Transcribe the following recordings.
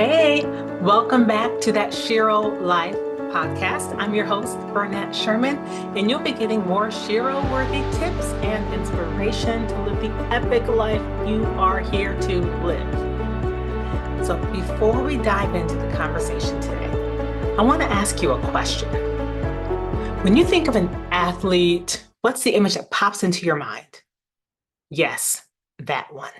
Hey, welcome back to that Shiro Life podcast. I'm your host, Burnett Sherman, and you'll be getting more Shiro-worthy tips and inspiration to live the epic life you are here to live. So before we dive into the conversation today, I want to ask you a question. When you think of an athlete, what's the image that pops into your mind? Yes, that one.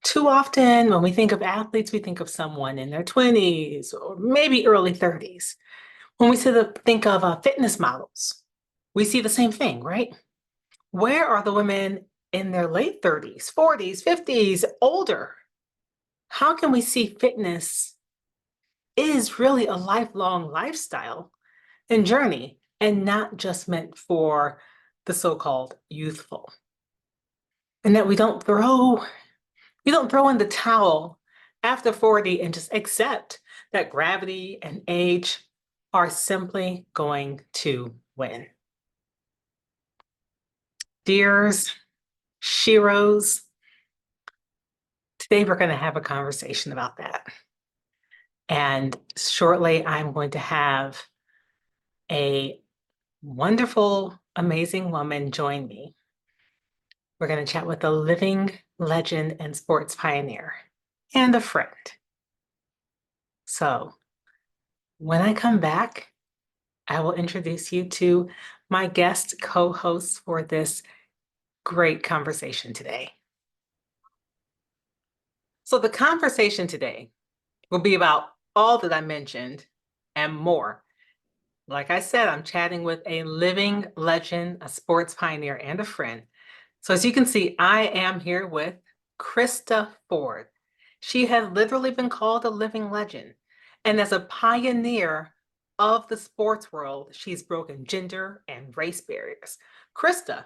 Too often, when we think of athletes, we think of someone in their 20s or maybe early 30s. When we think of fitness models, we see the same thing, right? Where are the women in their late 30s, 40s, 50s, older? How can we see fitness is really a lifelong lifestyle and journey and not just meant for the so-called youthful? And that we don't throw in the towel after 40 and just accept that gravity and age are simply going to win. Dears, Shiros, today we're going to have a conversation about that. And shortly, I'm going to have a wonderful, amazing woman join me. We're going to chat with a living legend and sports pioneer and a friend. So when I come back, I will introduce you to my guest co-host for this great conversation today. So the conversation today will be about all that I mentioned and more. Like I said, I'm chatting with a living legend, a sports pioneer, and a friend. So as you can see, I am here with Krista Ford. She has literally been called a living legend. And as a pioneer of the sports world, she's broken gender and race barriers. Krista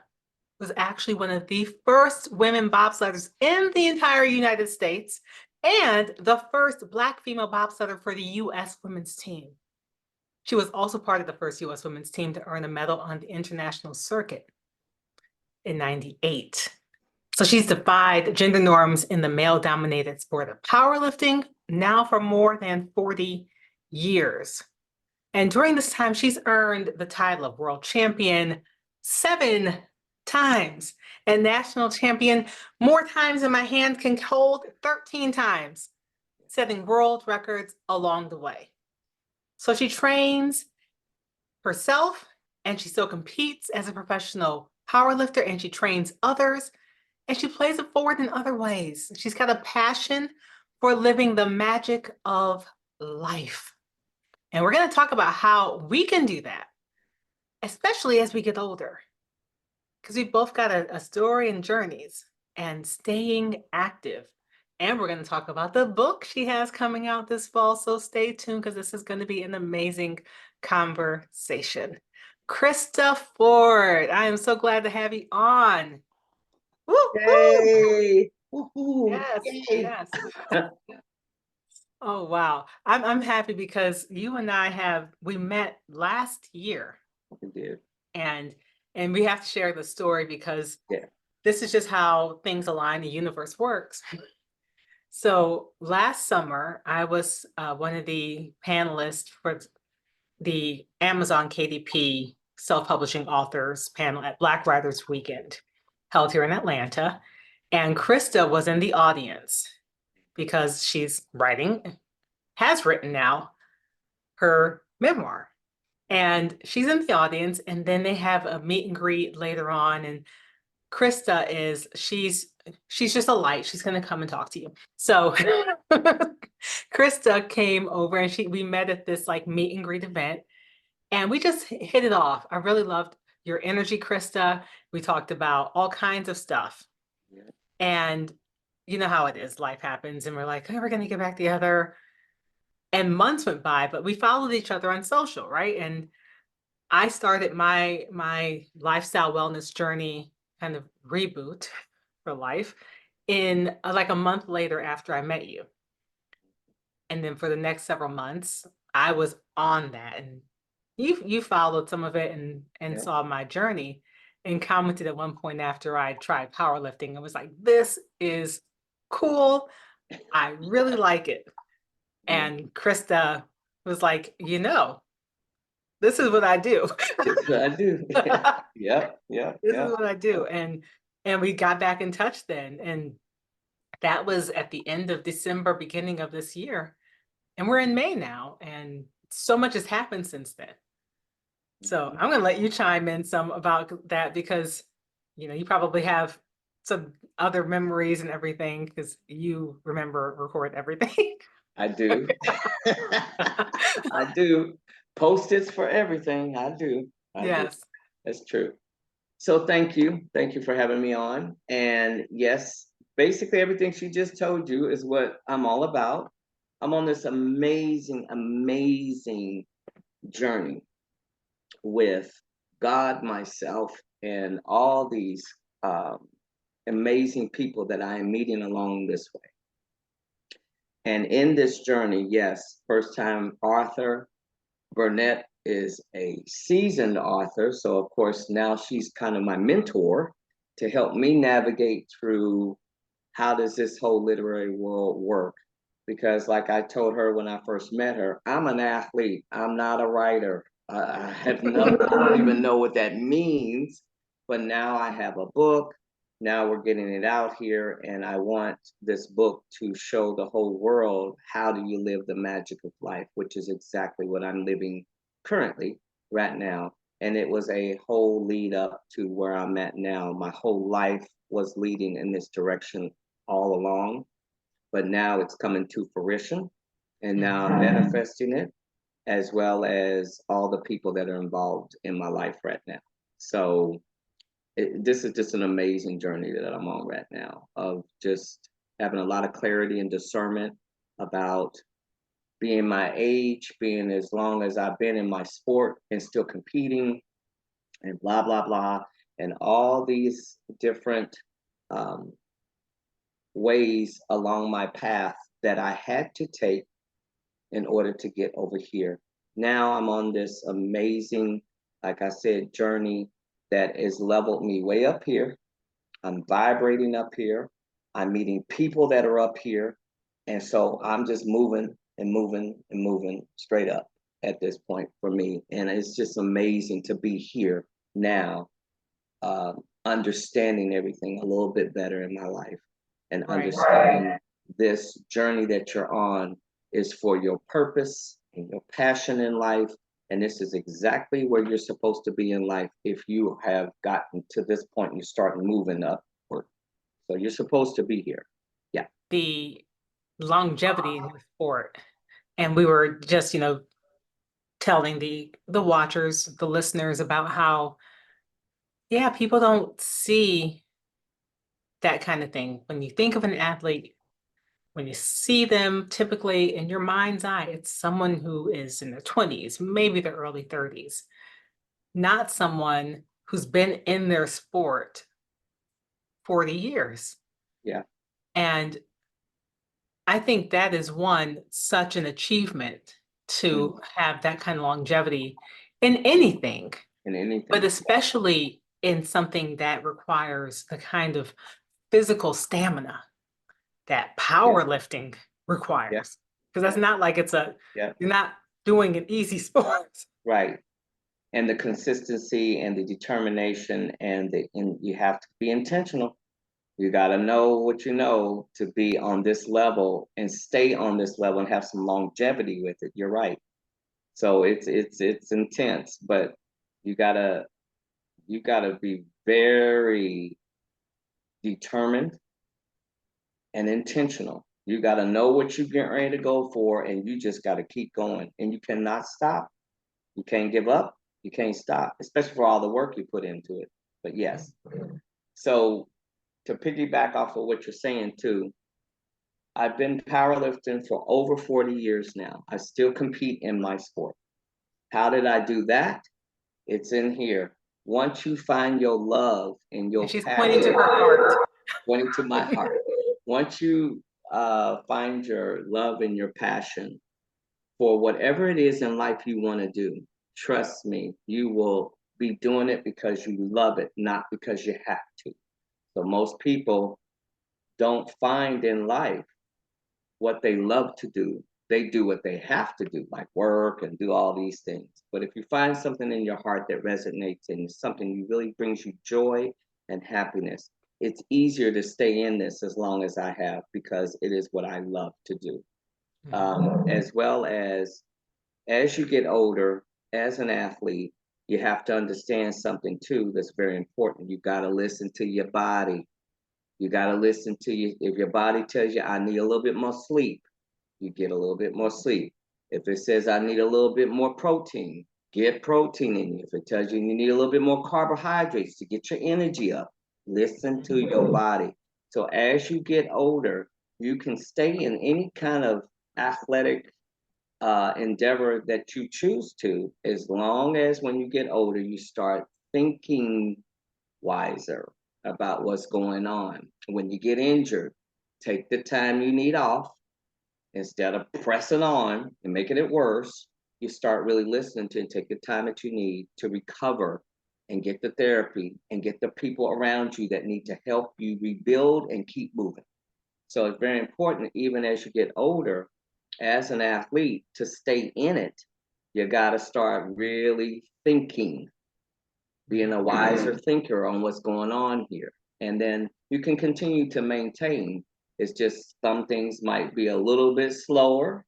was actually one of the first women bobsledders in the entire United States and the first Black female bobsledder for the U.S. women's team. She was also part of the first U.S. women's team to earn a medal on the international circuit in '98. So she's defied gender norms in the male-dominated sport of powerlifting now for more than 40 years. And during this time, she's earned the title of world champion 7 times and national champion more times than my hand can hold, 13 times, setting world records along the way. So she trains herself and she still competes as a professional powerlifter, and she trains others, and she plays it forward in other ways. She's got a passion for living the magic of life. And we're going to talk about how we can do that, especially as we get older, because we both got a story and journeys and staying active. And we're going to talk about the book she has coming out this fall. So stay tuned, because this is going to be an amazing conversation. Krista Ford, I am so glad to have you on. Woo, Yay! woo. Yes, Yay. yes. Oh, wow. I'm happy because you and we met last year. We did. And we have to share the story because Yeah. this is just how things align, the universe works. So last summer, I was one of the panelists for the Amazon KDP self-publishing authors panel at Black Writers Weekend, held here in Atlanta. And Krista was in the audience because has written now her memoir. And she's in the audience, and then they have a meet and greet later on. And Krista she's just a light. She's going to come and talk to you. So Krista came over and we met at this like meet and greet event, and we just hit it off. I really loved your energy, Krista. We talked about all kinds of stuff. Yeah. And you know how it is, life happens, and we're like, hey, we're going to get back together. And months went by, but we followed each other on social, right? And I started my lifestyle wellness journey kind of reboot for life in like a month later after I met you. And then for the next several months, I was on that, and you followed some of it and Yeah. saw my journey, and commented at one point after I tried powerlifting. I was like, this is cool. I really like it. And Krista was like, this is what I do. This is what I do. Yep, yep, This is yep. what I do. And we got back in touch then. And that was at the end of December, beginning of this year. And we're in May now. And so much has happened since then. So I'm gonna let you chime in some about that because you probably have some other memories and everything because you record everything. I do. I do. Post-its for everything. I do. I do. Yes. That's true. So thank you. Thank you for having me on. And yes, basically everything she just told you is what I'm all about. I'm on this amazing, amazing journey with God, myself, and all these amazing people that I am meeting along this way. And in this journey, yes, first time author, Burnett is a seasoned author. So, of course, now she's kind of my mentor to help me navigate through how does this whole literary world work. Because like I told her when I first met her, I'm an athlete. I'm not a writer. I have no, I don't even know what that means. But now I have a book. Now we're getting it out here. And I want this book to show the whole world how do you live the magic of life, which is exactly what I'm living currently right now. And it was a whole lead up to where I'm at now. My whole life was leading in this direction all along, but now it's coming to fruition, and now I'm manifesting it, as well as all the people that are involved in my life right now. So this is just an amazing journey that I'm on right now of just having a lot of clarity and discernment about being my age, being as long as I've been in my sport and still competing and blah, blah, blah, and all these different um, ways along my path that I had to take in order to get over here. Now I'm on this amazing, like I said, journey that has leveled me way up here. I'm vibrating up here. I'm meeting people that are up here. And so I'm just moving and moving and moving straight up at this point for me. And it's just amazing to be here now, understanding everything a little bit better in my life and Right. understanding this journey that you're on is for your purpose and your passion in life. And this is exactly where you're supposed to be in life if you have gotten to this point, you start moving upward. So you're supposed to be here. Yeah. The longevity in the sport. And we were just, telling the watchers, the listeners about how, yeah, people don't see that kind of thing. When you think of an athlete, when you see them, typically in your mind's eye, it's someone who is in their 20s, maybe their early 30s, not someone who's been in their sport 40 years. Yeah. And I think that is such an achievement to have that kind of longevity in anything, In anything. but especially in something that requires the kind of physical stamina that powerlifting requires. Because that's not like you're not doing an easy sport. Right. And the consistency and the determination and you have to be intentional. You got to know what you know to be on this level and stay on this level and have some longevity with it. You're right. So it's intense, but you gotta be very determined and intentional. You gotta know what you're getting ready to go for, and you just gotta keep going. And you cannot stop. You can't give up. You can't stop, especially for all the work you put into it. But yes. So to piggyback off of what you're saying too, I've been powerlifting for over 40 years now. I still compete in my sport. How did I do that? It's in here. Once you find your love and your And she's passion, pointing to her heart. pointing to my heart. Once you find your love and your passion for whatever it is in life you want to do, trust me, you will be doing it because you love it, not because you have to. So most people don't find in life what they love to do. They do what they have to do, like work and do all these things. But if you find something in your heart that resonates and something you really brings you joy and happiness, it's easier to stay in this as long as I have, because it is what I love to do. As well as you get older, as an athlete, you have to understand something too that's very important. You got to listen to your body. You got to listen to you. If your body tells you, I need a little bit more sleep, you get a little bit more sleep. If it says, I need a little bit more protein, get protein in you. If it tells you you need a little bit more carbohydrates to get your energy up, listen to your body. So as you get older, you can stay in any kind of athletic endeavor that you choose to, as long as when you get older, you start thinking wiser about what's going on. When you get injured, take the time you need off. Instead of pressing on and making it worse, you start really listening to and take the time that you need to recover and get the therapy and get the people around you that need to help you rebuild and keep moving. So it's very important, even as you get older, as an athlete, to stay in it. You got to start really thinking, being a wiser thinker on what's going on here. And then you can continue to maintain. It's just some things might be a little bit slower,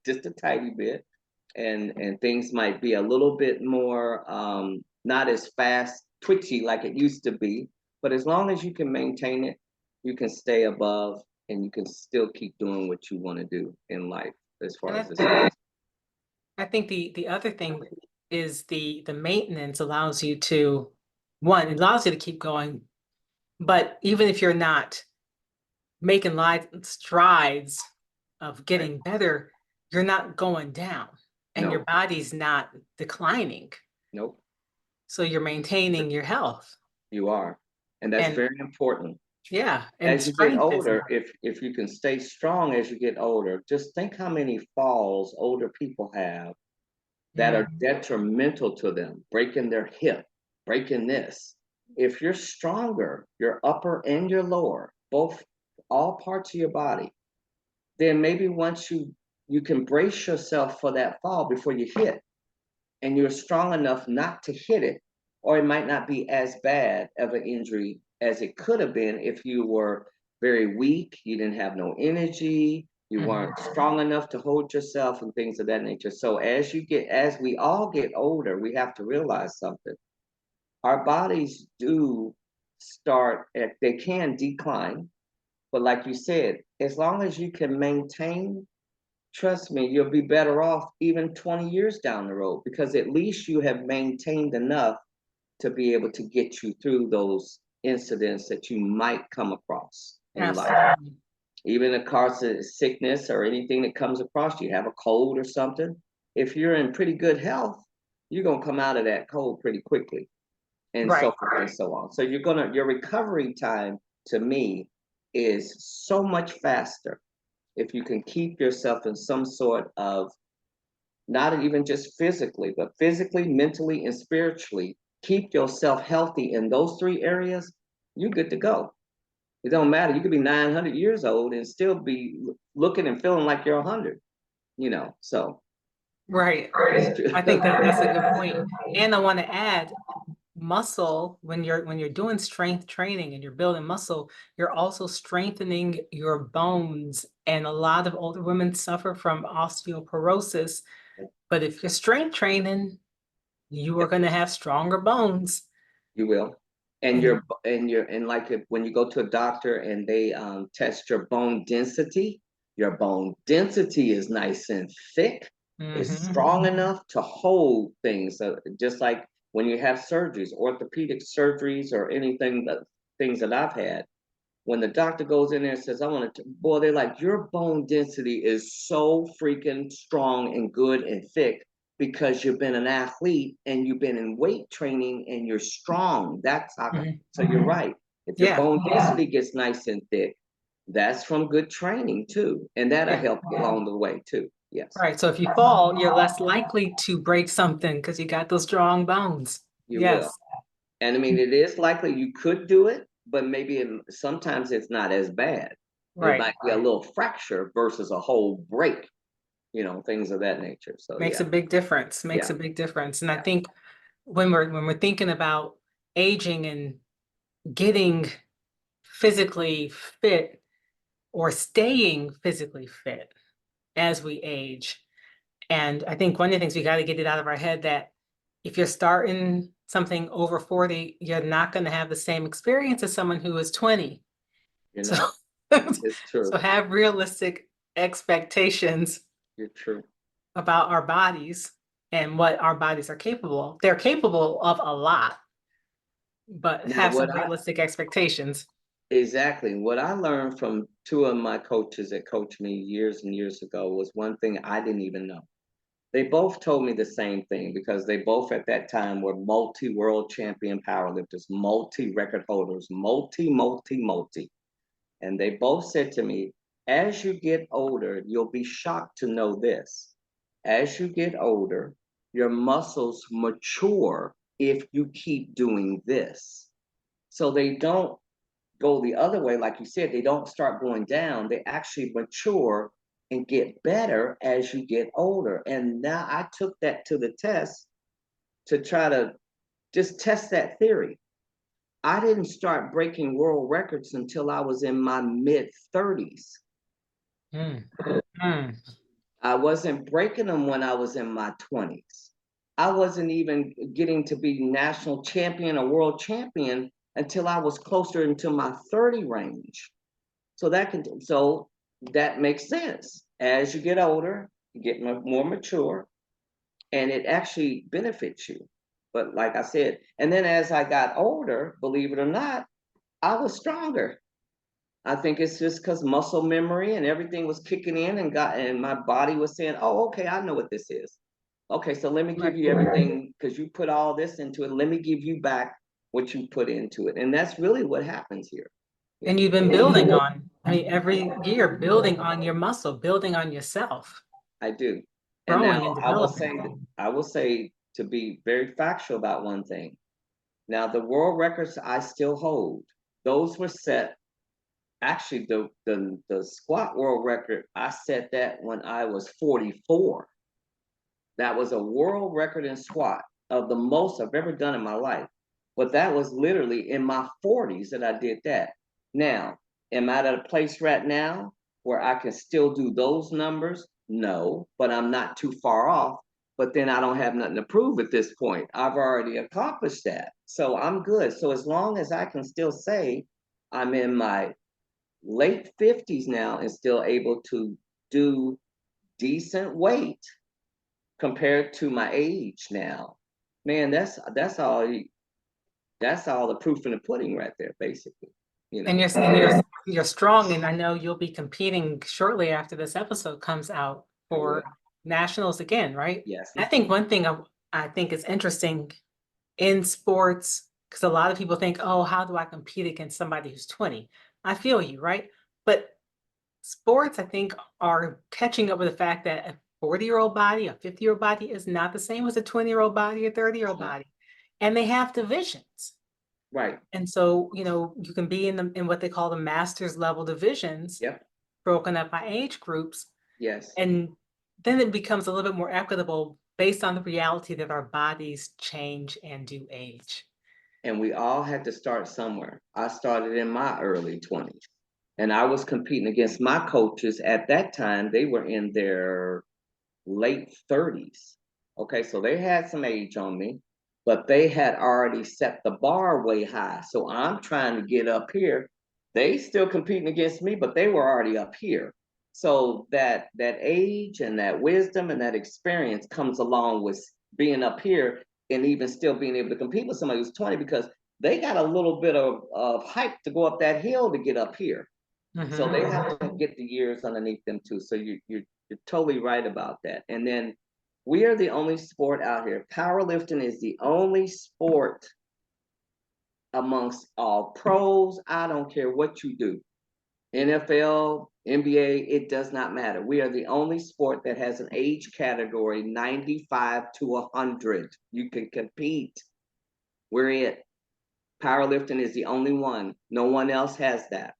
just a tiny bit, and things might be a little bit more not as fast, twitchy like it used to be. But as long as you can maintain it, you can stay above, and you can still keep doing what you want to do in life as far And as this. I think the other thing is the maintenance allows you to, one, it allows you to keep going, but even if you're not making light strides of getting better, you're not going down and your No, body's not declining. nope, So you're maintaining your health. you are. And that's And very important. yeah, and As you get strength is older, important. if you can stay strong as you get older, just think how many falls older people have that are Mhm. detrimental to them, breaking their hip, breaking this. If you're stronger, your upper and your lower, both, all parts of your body, then maybe once you can brace yourself for that fall before you hit, and you're strong enough not to hit it, or it might not be as bad of an injury as it could have been if you were very weak, you didn't have no energy, you weren't strong enough to hold yourself and things of that nature. So as we all get older, we have to realize something. Our bodies do they can decline, but like you said, as long as you can maintain, trust me, you'll be better off even 20 years down the road, because at least you have maintained enough to be able to get you through those incidents that you might come across in life. Absolutely. Even a cause of sickness or anything that comes across you, have a cold or something. If you're in pretty good health, you're gonna come out of that cold pretty quickly, and Right. so forth and so on. So your recovery time, to me, is so much faster if you can keep yourself in some sort of, not even just physically, but physically, mentally, and spiritually, keep yourself healthy in those three areas, you're good to go. It don't matter. You could be 900 years old and still be looking and feeling like you're 100, so. Right. I think that's a good point. And I want to add, muscle, when you're doing strength training and you're building muscle, you're also strengthening your bones. And a lot of older women suffer from osteoporosis. But if you're strength training, you are going to have stronger bones. You will. And And like when you go to a doctor and they test your bone density is nice and thick. It's Mhm. strong enough to hold things. Just like when you have surgeries, orthopedic surgeries, or things that I've had. When the doctor goes in there and says, I want to, boy, they're like, your bone density is so freaking strong and good and thick because you've been an athlete and you've been in weight training and you're strong. That's how. Mhm. So you're right. If your Yeah. bone density gets nice and thick, that's from good training too. And that'll Yeah. help you along the way too. Yes, Right. So if you fall, you're less likely to break something because you got those strong bones. you will. Yes. And I mean, it is likely you could do it, but maybe sometimes it's not as bad. It Right. might be a little fracture versus a whole break, things of that nature. So Makes yeah, a big difference, makes yeah, a big difference. And I yeah. think when we're thinking about aging and getting physically fit or staying physically fit as we age. And I think one of the things we got to get it out of our head that if you're starting something over 40, you're not going to have the same experience as someone who is 20. You're So, not. It's true. so have realistic expectations You're true. about our bodies and what our bodies are capable of. They're capable of a lot, but Now, have some realistic expectations. exactly what I learned from two of my coaches that coached me years and years ago was one thing I didn't even know. They both told me the same thing because they both at that time were multi-world champion powerlifters, multi-record holders, multi. And they both said to me, as you get older, you'll be shocked to know this. As you get older, your muscles mature if you keep doing this. So they don't go the other way, like you said, they don't start going down. They actually mature and get better as you get older. And now I took that to the test to try to just test that theory. I didn't start breaking world records until I was in my mid 30s. Mm, mm. I wasn't breaking them when I was in my 20s. I wasn't even getting to be national champion or world champion until I was closer into my 30 range. So that makes sense. As you get older, you get more mature, and it actually benefits you. But like I said, and then as I got older, believe it or not, I was stronger. I think it's just because muscle memory and everything was kicking in and my body was saying, "Oh, okay, I know what this is. Okay, so let me give Right. you everything because you put all this into it. Let me give you back what you put into it." And that's really what happens here. And you've been building on, I mean, every year building on your muscle, building on yourself, I do. And growing now and developing. I will say to be very factual about one thing. Now the world records I still hold, those were set. Actually, the squat world record, I set that when I was 44. That was a world record in squat of the most I've ever done in my life. But that was literally in my 40s that I did that. Now, am I at a place right now where I can still do those numbers? No, but I'm not too far off. But then I don't have nothing to prove at this point. I've already accomplished that. So I'm good. So as long as I can still say I'm in my late 50s now and still able to do decent weight compared to my age now, man, that's all the proof in the pudding right there, basically. You And know. you're strong, and I know you'll be competing shortly after this episode comes out I will. for nationals again, right? Yes. I think one thing I think is interesting in sports, because a lot of people think, oh, how do I compete against somebody who's 20? I feel you, right? But sports, I think, are catching up with the fact that a 40-year-old body, a 50-year-old body is not the same as a 20-year-old body, a 30-year-old body. And they have divisions. Right. And so, you can be in what they call the master's level divisions, Yep. broken up by age groups. Yes. And then it becomes a little bit more equitable based on the reality that our bodies change and do age. And we all had to start somewhere. I started in my early 20s. And I was competing against my coaches at that time. They were in their late 30s. Okay, so they had some age on me, but they had already set the bar way high. So I'm trying to get up here. They still competing against me, but they were already up here. So that age and that wisdom and that experience comes along with being up here and even still being able to compete with somebody who's 20 because they got a little bit of hype to go up that hill to get up here. So they have to get the years underneath them too. So you're totally right about that. And then we are the only sport out here. Powerlifting is the only sport amongst all pros. I don't care what you do. NFL, NBA, it does not matter. We are the only sport that has an age category 95 to 100. You can compete. We're it. Powerlifting is the only one. No one else has that.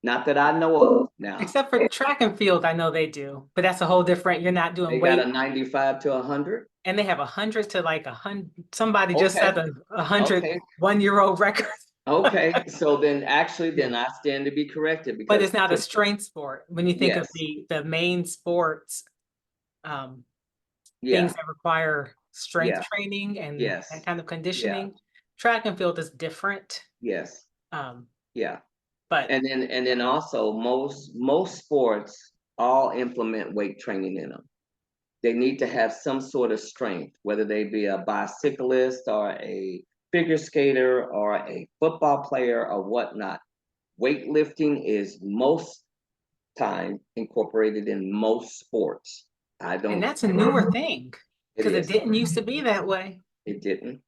Not that I know of now. Except for track and field, I know they do, but that's a whole different, you're not doing They got weight. a 95 to 100. And they have 100 to like 100. Somebody just Okay. set a 100 Okay. 1-year-old record. Okay. So then actually, Yeah. then I stand to be corrected But because it's not a strength sport. When you think of yes, the main sports, um, yeah, things that require strength yeah, training and that yes, kind of yeah, conditioning, track and field is different. yes, Um, yeah. but And then also most sports all implement weight training in them. They need to have some sort of strength, whether they be a bicyclist or a figure skater or a football player or whatnot. Weightlifting is most time incorporated in most sports. I and don't, that's a newer thing it because it is. didn't used to be that way. It didn't.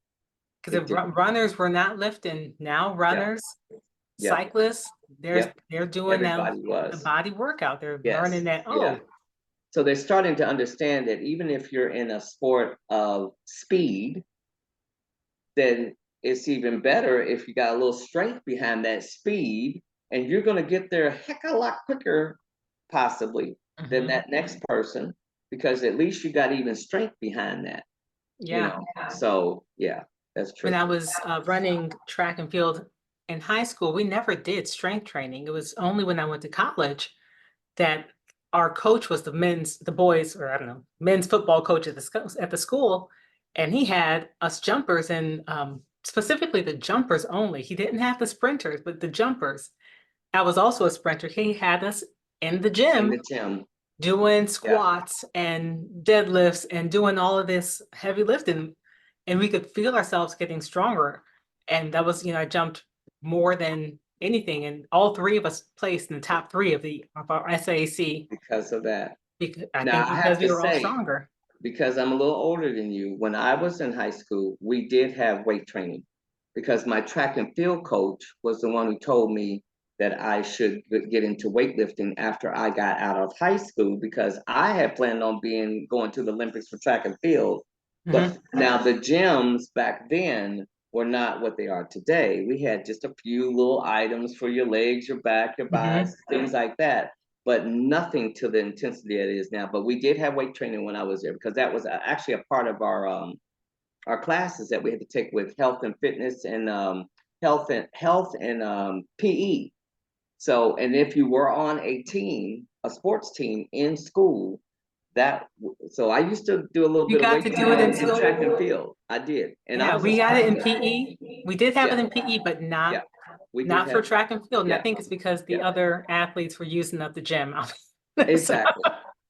Because It didn't. runners were not lifting. Now Yeah. runners, Yep. cyclists, Yep. they're doing now Everybody the was. body workout. They're learning Yes. that, Yeah. oh, So they're starting to understand that even if you're in a sport of speed, then it's even better if you got a little strength behind that speed, and you're going to get there a heck of a lot quicker, possibly, than mhm, that next person, because at least you got even strength behind that, you yeah. know. So yeah, that's When true. I was running track and field in high school, we never did strength training. It was only when I went to college that our coach was the boys, or I don't know, men's football coach at the school, and he had us jumpers and specifically the jumpers only. He didn't have the sprinters, but the jumpers. I was also a sprinter. He had us in the In gym the gym. doing Yeah. squats and deadlifts and doing all of this heavy lifting, and we could feel ourselves getting stronger. And that was, I jumped more than anything, and all three of us placed in the top three of our SAC Because of that. because I Now think I have because we to were all say, stronger. because I'm a little older than you, when I was in high school, we did have weight training because my track and field coach was the one who told me that I should get into weightlifting after I got out of high school because I had planned on going to the Olympics for track and field. Hmm. But now the gyms back then were not what they are today. We had just a few little items for your legs, your back, your Hmm. biceps, things like that, but nothing to the intensity it is now. But we did have weight training when I was there because that was actually a part of our classes that we had to take with health and fitness and health and PE. So, and if you were on a team, a sports team in school, that so I used to do a little You bit of got weight to do it in training in school. track and field. I did, and I Yeah, was a we got it in sprinter. PE. We did have it Yeah, in PE, but yeah, not we did not for have. track and field. And I Yeah, think it's because the yeah, other athletes were using up the gym. So, exactly.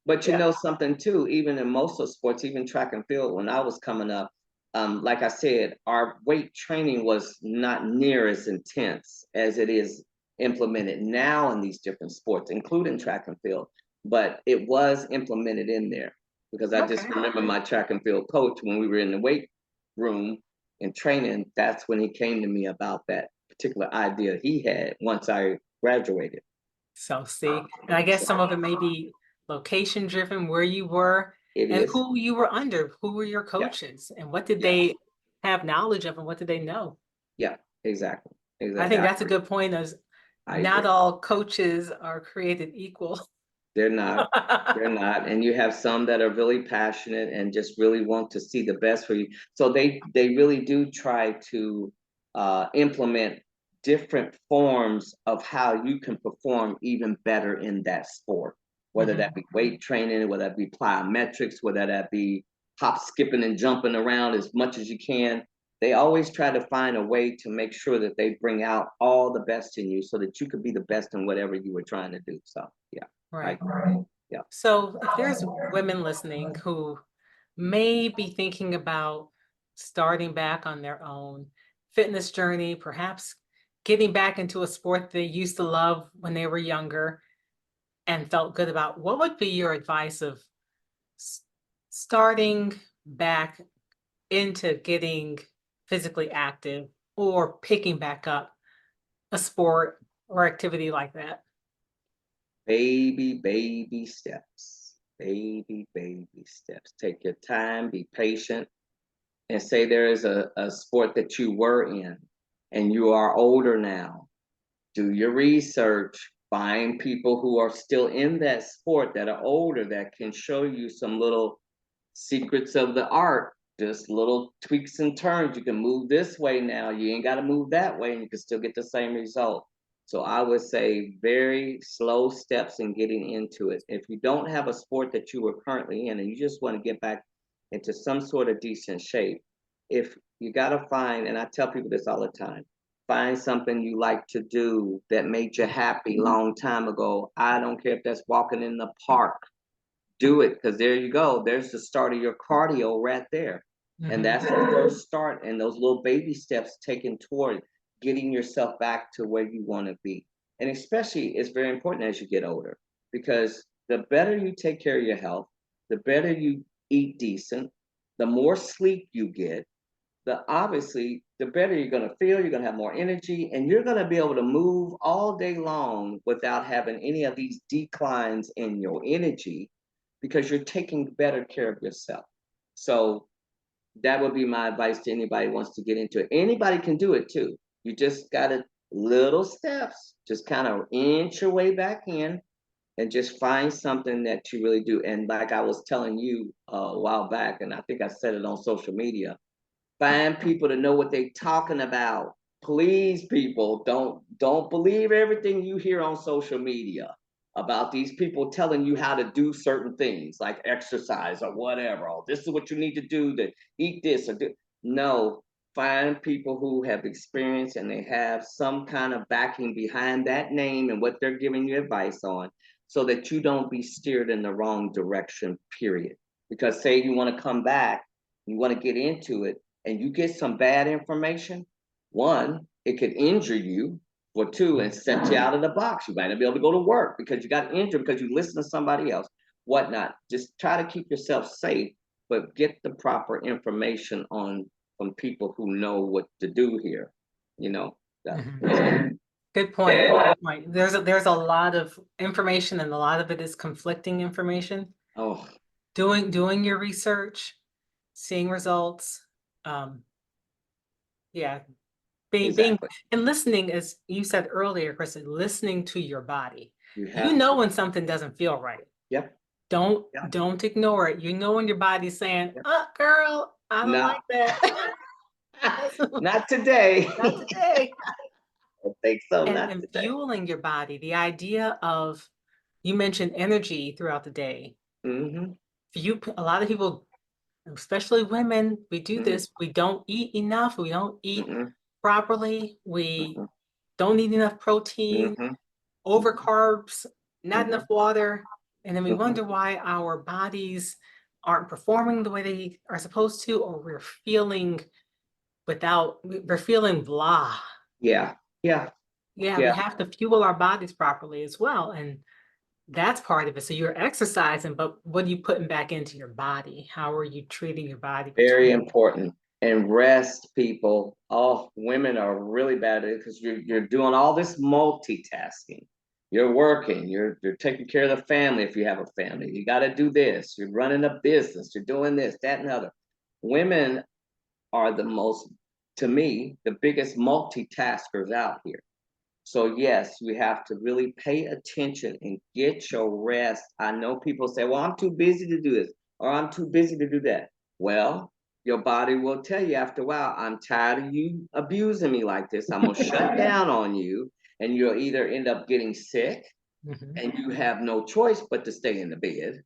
But you yeah. know something too, even in most of sports, even track and field, when I was coming up, like I said, our weight training was not near as intense as it is implemented now in these different sports, including track and field. But it was implemented in there because I just Okay. remember my track and field coach when we were in the weight room and training. That's when he came to me about that particular idea he had once I graduated. So see, and I guess So some of it may be location driven, where you were it and is. who you were under, who were your Yeah. coaches, and what did Yeah. they have knowledge of and what did they know? Yeah, exactly. I Exactly. think that's a good point, is I not agree. all coaches are created equal. They're not. They're not. And you have some that are really passionate and just really want to see the best for you. So they really do try to implement different forms of how you can perform even better in that sport, whether Mhm. that be weight training, whether that be plyometrics, whether that be hop, skipping, and jumping around as much as you can. They always try to find a way to make sure that they bring out all the best in you so that you could be the best in whatever you were trying to do. So yeah, I Right. agree. Yeah. So if there's women listening who may be thinking about starting back on their own fitness journey, perhaps getting back into a sport they used to love when they were younger and felt good about, what would be your advice of s- starting back into getting physically active or picking back up a sport or activity like that? Baby steps. Baby steps. Take your time, be patient, and say there is a sport that you were in and you are older now. Do your research, Find people who are still in that sport that are older that can show you some little secrets of the art, just little tweaks and turns. You can move this way now, you ain't got to move that way, and you can still get the same result. So I would say very slow steps in getting into it. If you don't have a sport that you are currently in and you just want to get back into some sort of decent shape, if you got to find, and I tell people this all the time, find something you like to do that made you happy long time ago. I don't care if that's walking in the park. Do it, because there you go. There's the start of your cardio right there. And that's the first start, and those little baby steps taken toward getting yourself back to where you want to be. And especially, it's very important as you get older, because the better you take care of your health, the better you eat decent, the more sleep you get, obviously the better you're going to feel. You're going to have more energy, and you're going to be able to move all day long without having any of these declines in your energy, because you're taking better care of yourself. So that would be my advice to anybody who wants to get into it. Anybody can do it too. You just got to little steps, just kind of inch your way back in, and just find something that you really do. And like I was telling you a while back, and I think I said it on social media, find people to know what they're talking about. Please, people, don't believe everything you hear on social media about these people telling you how to do certain things like exercise or whatever. Oh, this is what you need to do to eat this or do. No, find people who have experience and they have some kind of backing behind that name and what they're giving you advice on, so that you don't be steered in the wrong direction, period. Because say you want to come back, you want to get into it, and you get some bad information, one, it could injure you, or two, and set you out of the box. You might not be able to go to work because you got injured because you listened to somebody else, whatnot. Just try to keep yourself safe, but get the proper information from people who know what to do here. You know. Good point. Good point. There's a lot of information, and a lot of it is conflicting information. Oh, Doing your research, seeing results, yeah, being and listening, as you said earlier, Krista, listening to your body. You know when something doesn't feel right. Yep. Don't ignore it. You know when your body's saying, girl, I don't like that. Not today. Not today. I think so. And fueling your body, the idea of, you mentioned energy throughout the day. A lot of people, especially women, we do this. We don't eat enough. We don't eat properly. We don't eat enough protein, over carbs, not enough water. And then we wonder why our bodies aren't performing the way they are supposed to, or we're feeling blah. Yeah. We have to fuel our bodies properly as well. And that's part of it. So you're exercising, but what are you putting back into your body? How are you treating your body? Very important. And rest, people. Oh, women are really bad at it because you're doing all this multitasking. You're working, you're taking care of the family if you have a family. You got to do this. You're running a business. You're doing this, that, and other. Women are to me, the biggest multitaskers out here. So yes, you have to really pay attention and get your rest. I know people say, well, I'm too busy to do this, or I'm too busy to do that. Well, your body will tell you after a while, I'm tired of you abusing me like this. I'm gonna shut down on you, and you'll either end up getting sick and you have no choice but to stay in the bed,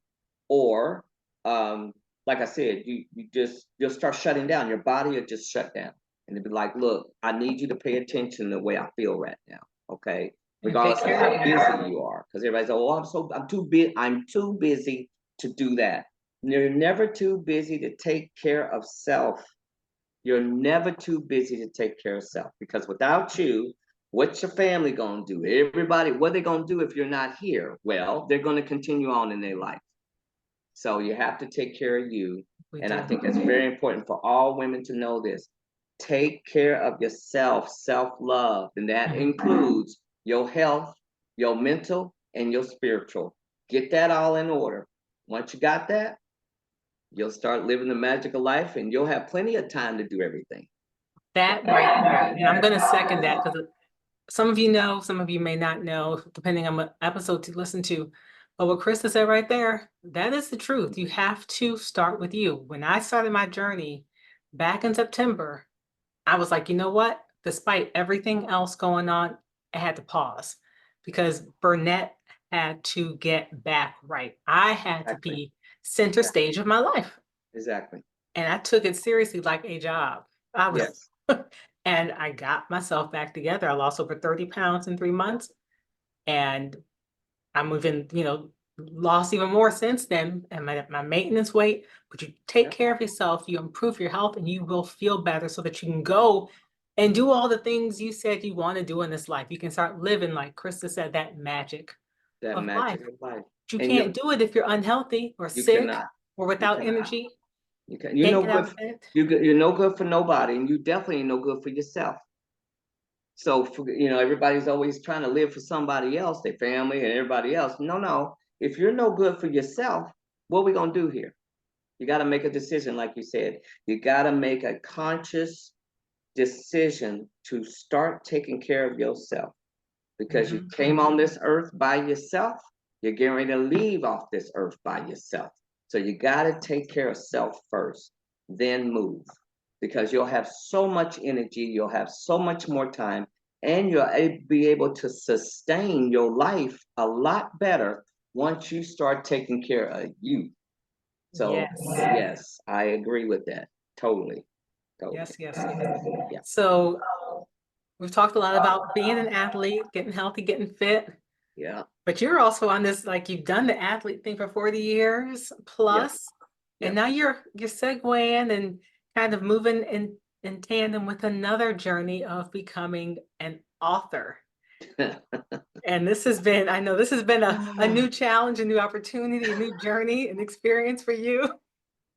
or like I said, you'll start shutting down. Your body will just shut down. And it'll be like, look, I need you to pay attention to the way I feel right now. Okay. Regardless of how busy you are. Because everybody's like, oh, I'm too busy to do that. You're never too busy to take care of self. You're never too busy to take care of self. Because without you, what's your family gonna do? Everybody, what are they gonna do if you're not here? Well, they're gonna continue on in their life. So you have to take care of you. And I think it's very important for all women to know this. Take care of yourself, self-love, and that includes your health, your mental, and your spiritual. Get that all in order. Once you got that, you'll start living the magical life, and you'll have plenty of time to do everything. That right there. And I'm going to second that, because some of you know, some of you may not know, depending on what episode to listen to. But what Krista said right there, that is the truth. You have to start with you. When I started my journey back in September, I was like, you know what? Despite everything else going on, I had to pause because Burnett had to get back right. I had to Exactly. be center stage of my life. Exactly. And I took it seriously like a job. I was, Yes. and I got myself back together. I lost over 30 pounds in 3 months. And I'm even, lost even more since then. And my maintenance weight, but you take Yep. care of yourself, you improve your health, and you will feel better so that you can go and do all the things you said you want to do in this life. You can start living, like Krista said, that magic That of life. magic of life. But you And can't do it if you're unhealthy or you sick cannot. or You without cannot. energy. You can. You're Can't no get out good. of bed. You're no good for nobody, and you definitely ain't no good for yourself. So everybody's always trying to live for somebody else, their family and everybody else. No, no. If you're no good for yourself, what are we gonna do here? You got to make a decision, like you said. You got to make a conscious decision to start taking care of yourself, because you came on this earth by yourself. You're getting ready to leave off this earth by yourself. So you got to take care of self first, then move, because you'll have so much energy, you'll have so much more time, and you'll be able to sustain your life a lot better once you start taking care of you. So Yes. yes, I agree with that. Totally. Totally. Yes, yes, yes. Yeah. So we've talked a lot about being an athlete, getting healthy, getting fit, Yeah. but you're also on this, like you've done the athlete thing for 40 years Yes. plus, and Yes. now you're segueing and kind of moving in tandem with another journey of becoming an author. And I know this has been a new challenge, a new opportunity, a new journey, an experience for you.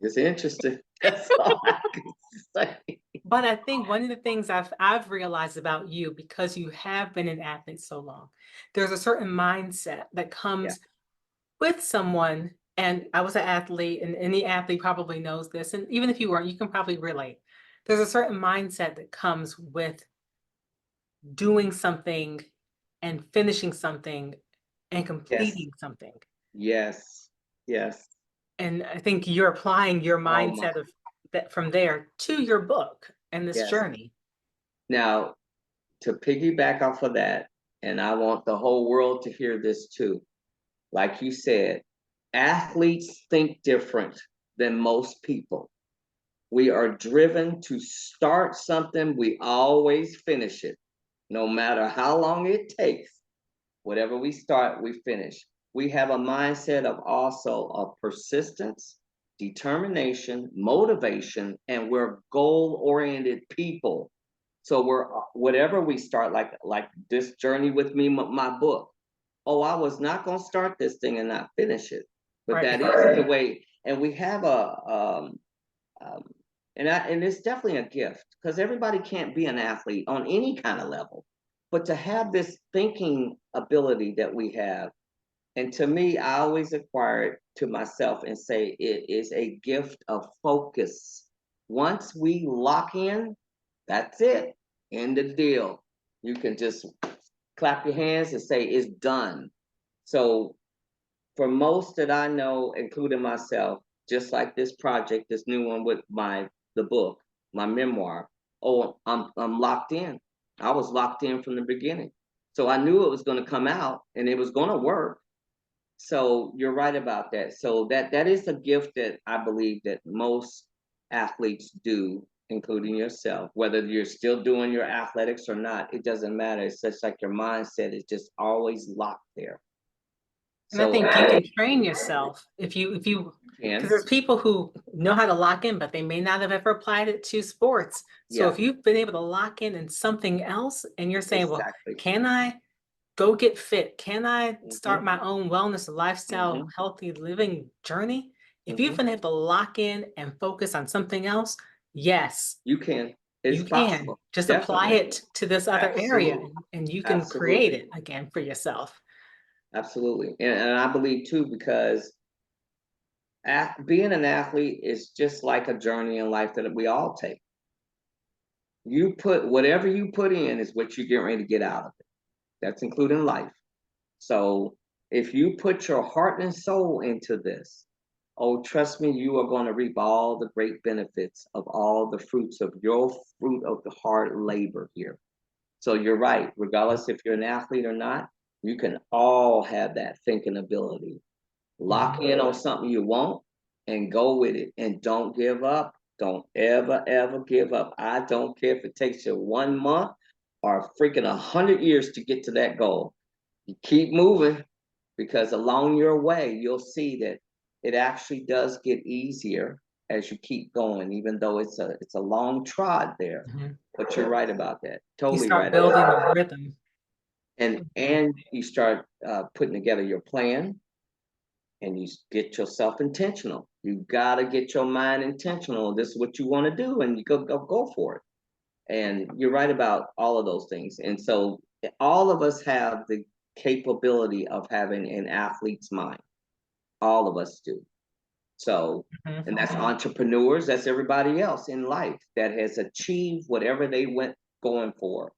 It's interesting. That's all I can say. But I think one of the things I've realized about you, because you have been an athlete so long, there's a certain mindset that Yeah. comes with someone. And I was an athlete, and any athlete probably knows this. And even if you weren't, you can probably relate. There's a certain mindset that comes with doing something and finishing something and Yes. completing something. Yes. Yes. And I think you're applying your Oh my. mindset of that from there to your book and this Yes. journey. Now, to piggyback off of that, and I want the whole world to hear this too. Like you said, athletes think different than most people. We are driven to start something, we always finish it, no matter how long it takes. Whatever we start, we finish. We have a mindset of also of persistence, determination, motivation, and we're goal-oriented people. So we're whatever we start, like this journey with me, my book. Oh, I was not gonna start this thing and not finish it, but Right. that is the way. And we have um, and it's definitely a gift, because everybody can't be an athlete on any kind of level, but to have this thinking ability that we have, and to me, I always acquire it to myself and say it is a gift of focus. Once we lock in, that's it. End of deal. You can just clap your hands and say it's done. So for most that I know, including myself, just like this project, this new one with the book, my memoir. Oh, I'm locked in. I was locked in from the beginning. So I knew it was going to come out and it was going to work. So you're right about that. So that is a gift that I believe that most athletes do, including yourself. Whether you're still doing your athletics or not, it doesn't matter. It's just like your mindset is just always locked there. And I So think you can train yourself because can. there's people who know how to lock in, but they may not have ever applied it to sports. So Yeah, if you've been able to lock in something else and you're saying, well, exactly. can I go get fit? Can I start Hmm. my own wellness, lifestyle, Hmm. healthy living journey? If you've Hmm. been able to lock in and focus on something else, yes, You can. It's you can possible. just apply Definitely. it to this other area Absolutely. and you can create Absolutely. it again for yourself. Absolutely. And I believe too, because being an athlete is just like a journey in life that we all take. You put whatever you put in is what you get ready to get out of it. That's including life. So if you put your heart and soul into this, oh, trust me, you are going to reap all the great benefits of all the fruits of your fruit of the hard labor here. So you're right, regardless if you're an athlete or not, you can all have that thinking ability. Lock in on something you want and go with it, and don't give up. Don't ever give up. I don't care if it takes you 1 month or freaking 100 years to get to that goal. You keep moving, because along your way, you'll see that it actually does get easier as you keep going, even though it's a long trot there. But you're right about that. You Totally start right. building the rhythm. And you start putting together your plan, and you get yourself intentional. You gotta get your mind intentional. This is what you want to do, and you go for it. And you're right about all of those things. And so all of us have the capability of having an athlete's mind. All of us do. So, and that's entrepreneurs, that's everybody else in life that has achieved whatever they went going for.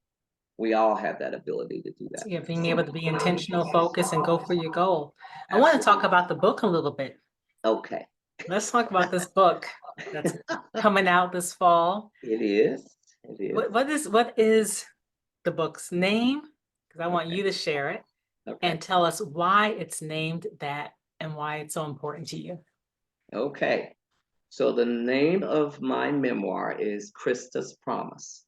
We all have that ability to do that. So, yeah, being able to be intentional, focus, and go for your goal. I want to talk about the book a little bit. Okay. Let's talk about this book that's coming out this fall. It is. It is. What is the book's name? Because I want you to share it and tell us why it's named that and why it's so important to you. Okay. So the name of my memoir is Krista's Promise.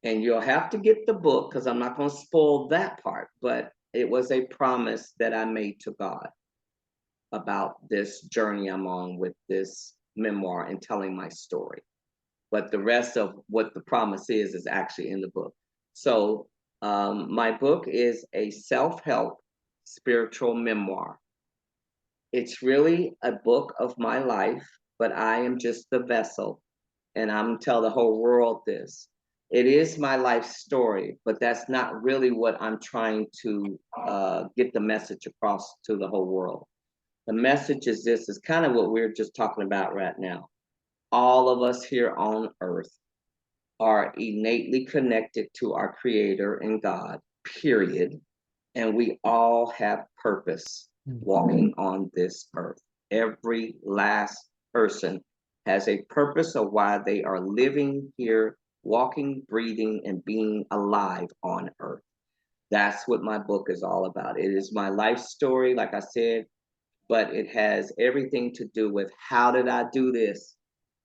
And you'll have to get the book because I'm not going to spoil that part, but it was a promise that I made to God about this journey I'm on with this memoir and telling my story. But the rest of what the promise is actually in the book. So my book is a self-help spiritual memoir. It's really a book of my life, but I am just the vessel, and I'm tell the whole world this. It is my life story, but that's not really what I'm trying to get the message across to the whole world. The message is this, is kind of what we're just talking about right now. All of us here on earth are innately connected to our Creator and God, period. And we all have purpose walking on this earth. Every last person has a purpose of why they are living here, walking, breathing, and being alive on earth. That's what my book is all about. It is my life story, like I said, but it has everything to do with how did I do this?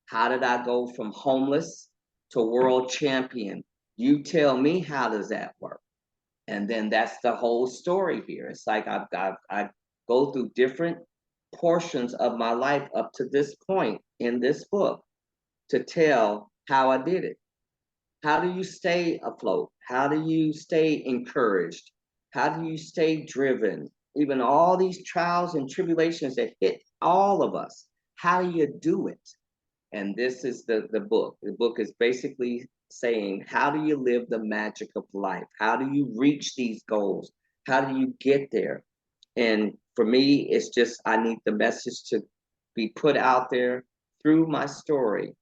How did I go from homeless to world champion? You tell me, how does that work? And then that's the whole story here. It's like I go through different portions of my life up to this point in this book to tell how I did it. How do you stay afloat? How do you stay encouraged? How do you stay driven? Even all these trials and tribulations that hit all of us, how do you do it? And this is the book. The book is basically saying, how do you live the magic of life? How do you reach these goals? How do you get there? And for me, it's just, I need the message to be put out there through my story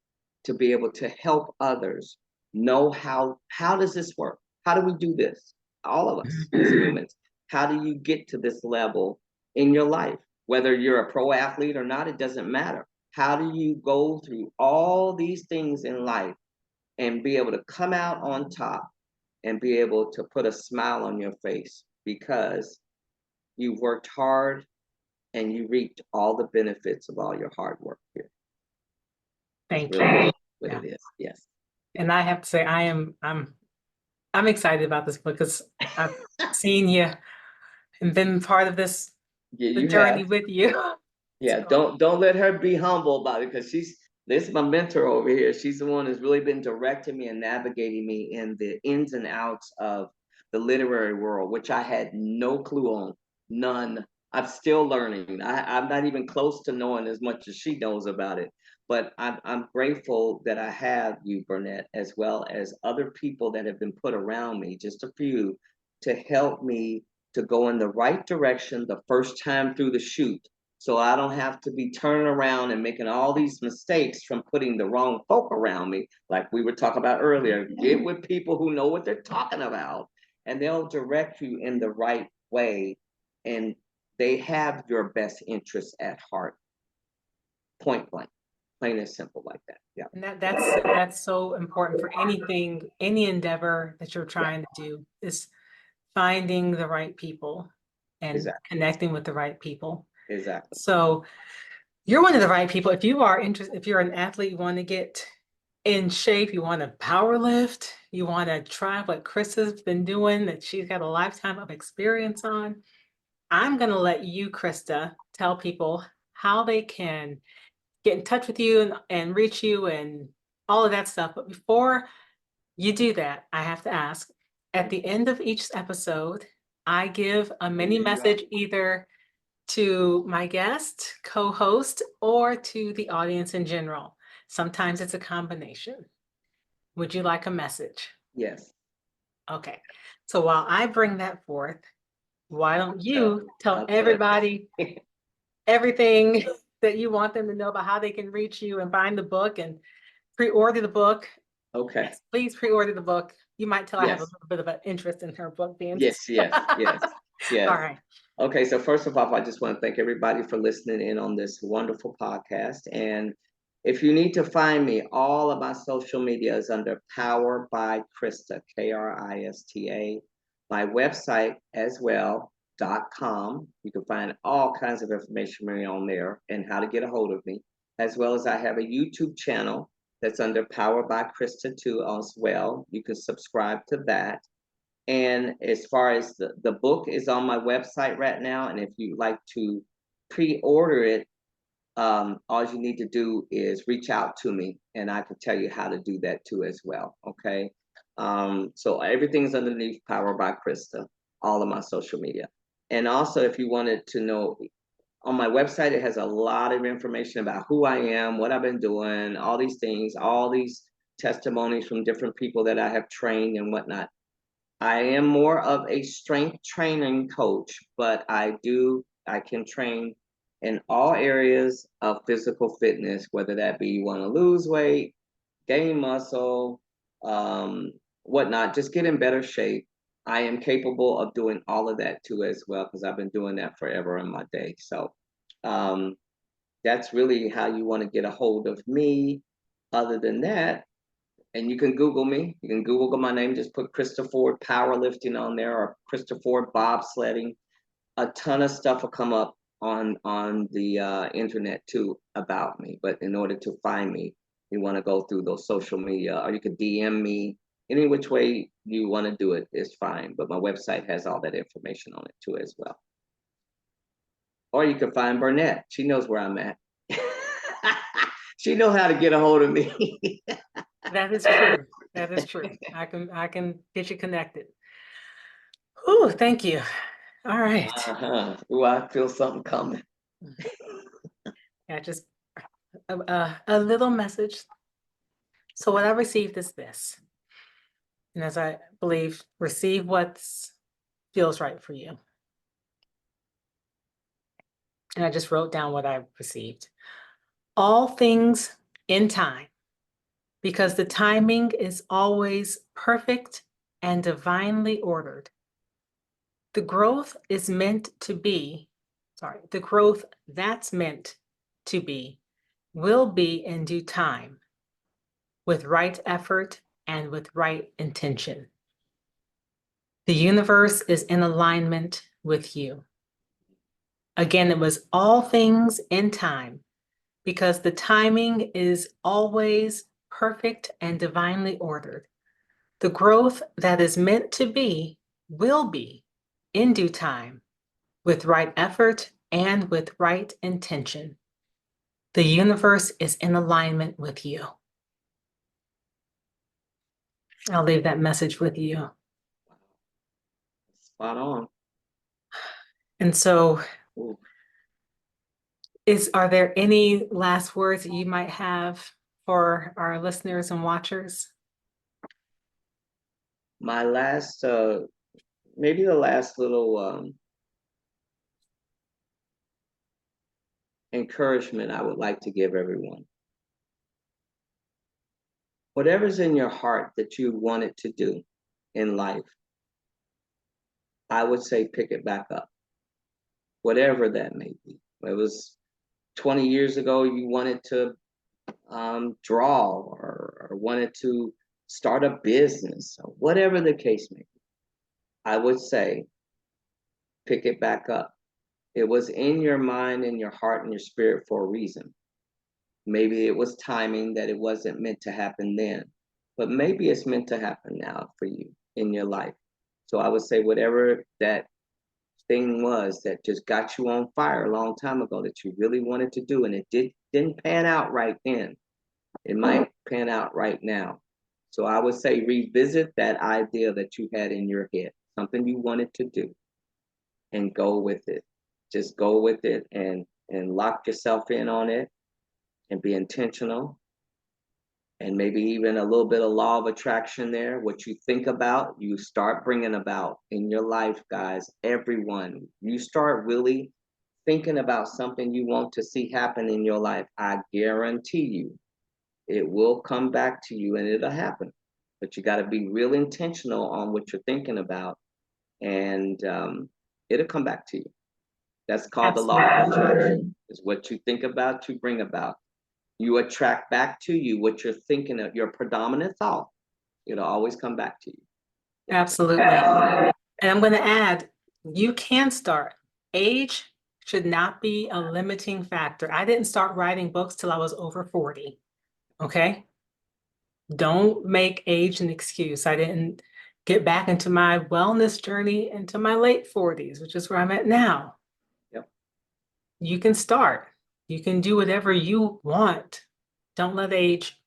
to be able to help others know how does this work? How do we do this? All of us as humans. How do you get to this level in your life? Whether you're a pro athlete or not, it doesn't matter. How do you go through all these things in life and be able to come out on top and be able to put a smile on your face because you've worked hard and you reaped all the benefits of all your hard work here. Thank really you. what it is. Yes. And I have to say, I'm excited about this book because I've seen you and been part of this the journey with you. Yeah, don't let her be humble about it, because this is my mentor over here. She's the one who's really been directing me and navigating me in the ins and outs of the literary world, which I had no clue on, none. I'm still learning. I'm not even close to knowing as much as she knows about it. But I'm grateful that I have you, Burnett, as well as other people that have been put around me, just a few, to help me to go in the right direction the first time through the chute. So I don't have to be turning around and making all these mistakes from putting the wrong folk around me, like we were talking about earlier. Get with people who know what they're talking about and they'll direct you in the right way, and they have your best interests at heart, point blank, plain and simple like that. Yeah. And that's so important for anything, any endeavor that you're trying to do, is finding the right people and Exactly. connecting with the right people. Exactly. So you're one of the right people. If you are interested, if you're an athlete, you want to get in shape, you want to power lift, you want to try what Krista's been doing, that she's got a lifetime of experience on, I'm going to let you, Krista, tell people how they can get in touch with you and reach you and all of that stuff. But before you do that, I have to ask, at the end of each episode, I give a mini message either to my guest, co-host, or to the audience in general. Sometimes it's a combination. Would you like a message? Yes. Okay. So while I bring that forth, why don't you tell Okay. everybody everything that you want them to know about how they can reach you and find the book and pre-order the book? Okay. Yes, please pre-order the book. You might tell I have a Yes. little bit of an interest in her book being. Yes. Yes. Yes. Yes. All right. Okay, so first of all, I just want to thank everybody for listening in on this wonderful podcast. And if you need to find me, all of my social media is under Power by Krista, Krista. My website as well, .com. You can find all kinds of information on there and how to get a hold of me, as well as I have a YouTube channel that's under Power by Krista too as well. You can subscribe to that. And as far as the book is on my website right now, and if you'd like to pre-order it, all you need to do is reach out to me, and I can tell you how to do that too as well. Okay. So everything's underneath Power by Krista, all of my social media. And also, if you wanted to know, on my website, it has a lot of information about who I am, what I've been doing, all these things, all these testimonies from different people that I have trained and whatnot. I am more of a strength training coach, but I can train in all areas of physical fitness, whether that be you want to lose weight, gain muscle, whatnot, just get in better shape. I am capable of doing all of that too as well, because I've been doing that forever in my day. So um, that's really how you want to get a hold of me. Other than that, and you can Google me. You can Google my name. Just put Krista Ford powerlifting on there, or Krista Ford bobsledding. A ton of stuff will come up on the internet too about me. But in order to find me, you want to go through those social media, or you could DM me. Any which way you want to do it is fine. But my website has all that information on it too as well. Or you can find Burnett. She knows where I'm at. She knows how to get a hold of me. That is true. That is true. I can get you connected. Oh, thank you. All right. Ooh, I feel something coming. Yeah, just a little message. So what I received is this, and as I believe, receive what feels right for you. And I just wrote down what I received. All things in time, because the timing is always perfect and divinely ordered. The growth is meant to be, the growth that's meant to be will be in due time, with right effort and with right intention. The universe is in alignment with you. Again, it was all things in time, because the timing is always perfect and divinely ordered. The growth that is meant to be will be in due time, with right effort and with right intention. The universe is in alignment with you. I'll leave that message with you. Spot on. And so, Ooh. are there any last words that you might have for our listeners and watchers? My last, maybe the last little encouragement I would like to give everyone. Whatever's in your heart that you wanted to do in life, I would say pick it back up, whatever that may be. It was 20 years ago, you wanted to draw or wanted to start a business, or whatever the case may be. I would say pick it back up. It was in your mind and your heart and your spirit for a reason. Maybe it was timing that it wasn't meant to happen then, but maybe it's meant to happen now for you in your life. So I would say whatever that thing was that just got you on fire a long time ago that you really wanted to do and it didn't pan out right then, it might pan out right now. So I would say revisit that idea that you had in your head, something you wanted to do, and go with it. Just go with it and lock yourself in on it and be intentional. And maybe even a little bit of law of attraction there. What you think about, you start bringing about in your life, guys. Everyone, you start really thinking about something you want to see happen in your life. I guarantee you, it will come back to you and it'll happen. But you got to be real intentional on what you're thinking about, and it'll come back to you. That's called the law of attraction. Is what you think about, you bring about. You attract back to you what you're thinking of, your predominant thought. It'll always come back to you. Absolutely. And I'm going to add, you can start. Age should not be a limiting factor. I didn't start writing books till I was over 40. Okay? Don't make age an excuse. I didn't get back into my wellness journey into my late 40s, which is where I'm at now. Yep. You can start. You can do whatever you want. Don't let age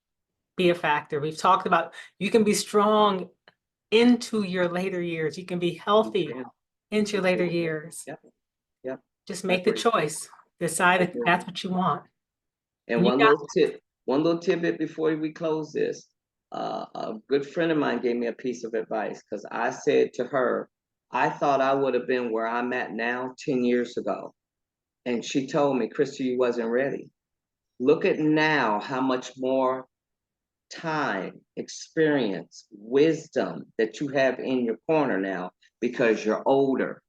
be a factor. We've talked about you can be strong into your later years. You can be healthy into your later years. Yep. Yep. Just make the choice. Decide if that's what you want. And one little tidbit before we close this. A good friend of mine gave me a piece of advice because I said to her, I thought I would have been where I'm at now 10 years ago. And she told me, Krista, you wasn't ready. Look at now how much more time, experience, wisdom that you have in your corner now because you're older.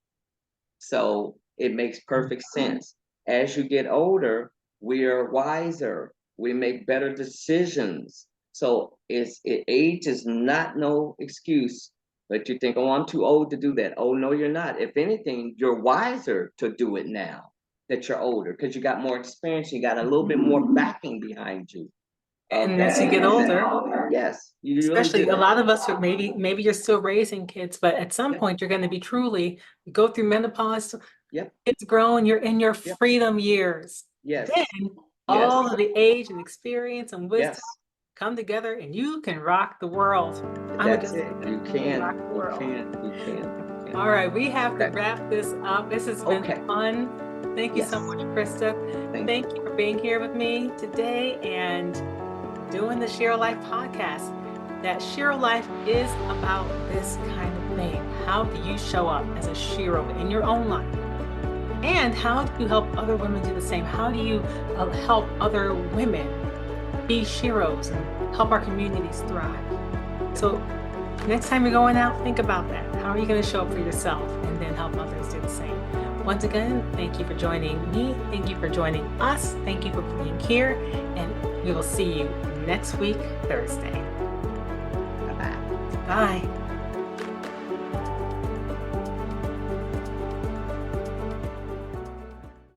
So it makes perfect sense. As you get older, we are wiser. We make better decisions. So age is not no excuse. But you think, oh, I'm too old to do that. Oh, no, you're not. If anything, you're wiser to do it now that you're older because you got more experience. You got a little bit more backing behind you. And as you get older, yes, you especially really a lot of us are maybe you're still raising kids, but at some point you're going to be truly go through menopause. Yep. It's grown. You're in your freedom years. Yes. Then all of the age and experience and wisdom come together, and you can rock the world. That's it. You can. All right, we have to wrap this up. This has been fun. Thank you so much, Krista. Thank you for being here with me today and doing the Share Life podcast. That Share Life is about this kind of thing. How do you show up as a shero in your own life? And how do you help other women do the same? How do you help other women be sheroes and help our communities thrive? So next time you're going out, think about that. How are you going to show up for yourself and then help others do the same? Once again, thank you for joining me. Thank you for joining us. Thank you for being here. And we will see you next week, Thursday. Bye-bye. Bye.